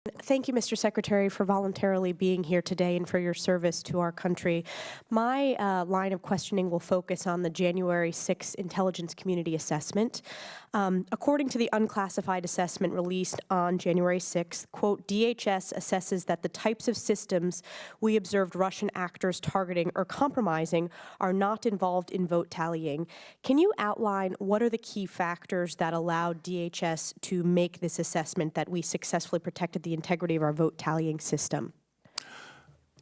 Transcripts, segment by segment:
Thank you, Mr. Secretary, for voluntarily being here today and for your service to our country. My line of questioning will focus on the January 6th Intelligence Community Assessment. According to the unclassified assessment released on January 6th, quote, DHS assesses that the types of systems we observed Russian actors targeting or compromising are not involved in vote tallying. Can you outline what are the key factors that allowed DHS to make this assessment that we successfully protected the integrity of our vote tallying system?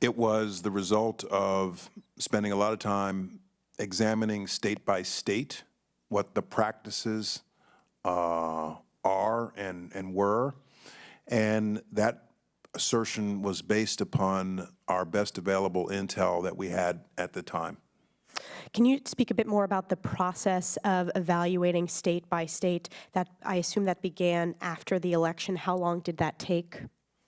It was the result of spending a lot of time examining state by state what the practices are and were, and that assertion was based upon our best available intel that we had at the time. Can you speak a bit more about the process of evaluating state by state? That I assume that began after the election. How long did that take?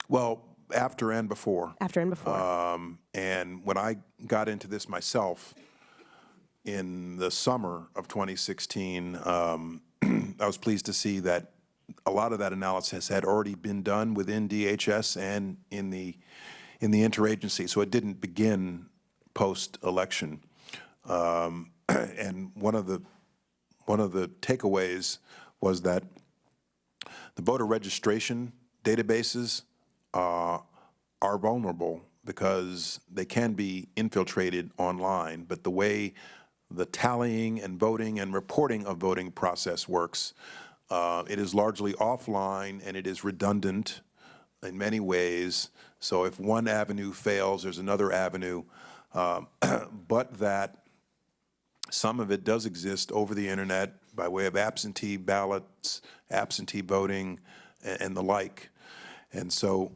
Well, after and before. After and before. And when I got into this myself in the summer of 2016, I was pleased to see that a lot of that analysis had already been done within DHS and in the interagency, so it didn't begin post-election. And one of the takeaways was that the voter registration databases are vulnerable because they can be infiltrated online, but the way the tallying and voting and reporting of voting process works, it is largely offline and it is redundant in many ways. So if one avenue fails, there's another avenue, but that some of it does exist over the internet by way of absentee ballots, absentee voting, and the like. And so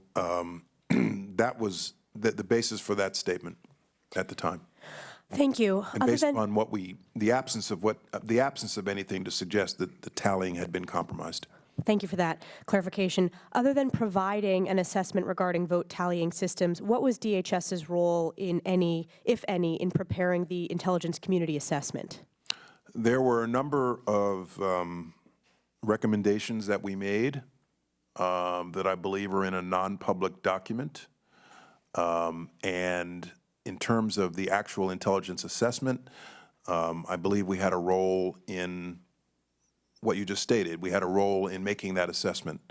that was the basis for that statement at the time. Thank you. And based on what the absence of anything to suggest that the tallying had been compromised. Thank you for that clarification. Other than providing an assessment regarding vote tallying systems, what was DHS's role in any, if any, in preparing the intelligence community assessment? There were a number of recommendations that we made that I believe are in a non-public document. And in terms of the actual intelligence assessment, I believe we had a role in what you just stated. We had a role in making that assessment.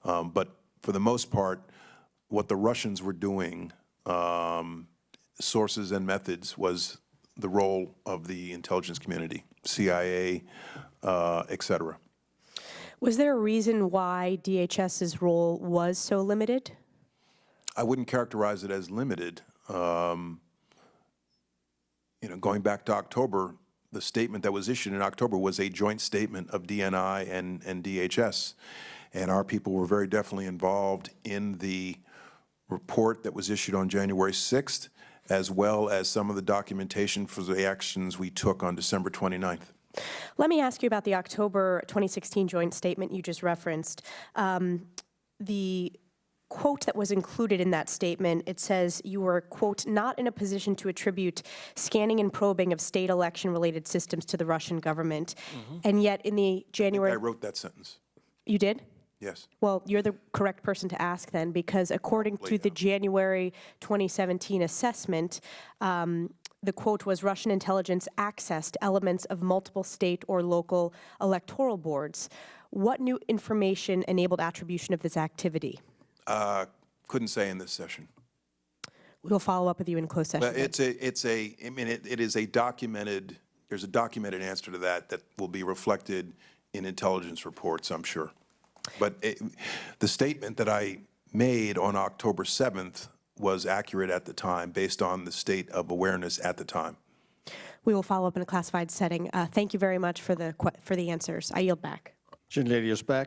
But for the most part, what the Russians were doing, sources and methods, was the role of the intelligence community, CIA, et cetera. Was there a reason why DHS's role was so limited? I wouldn't characterize it as limited. Going back to October, the statement that was issued in October was a joint statement of DNI and DHS. And our people were very definitely involved in the report that was issued on January 6th, as well as some of the documentation for the actions we took on December 29th. Let me ask you about the October 2016 joint statement you just referenced. The quote that was included in that statement, it says you were, quote, not in a position to attribute scanning and probing of state election-related systems to the Russian government. And yet in the January... I wrote that sentence. You did? Yes. Well, you're the correct person to ask then, because according to the January 2017 assessment, the quote was Russian intelligence accessed elements of multiple state or local electoral boards. What new information enabled attribution of this activity? Couldn't say in this session. We'll follow up with you in closed session. But it is a documented, there's a documented answer to that will be reflected in intelligence reports, I'm sure. But the statement that I made on October 7th was accurate at the time based on the state of awareness at the time. We will follow up in a classified setting. Thank you very much for the answers. I yield back. Gentlelady is back.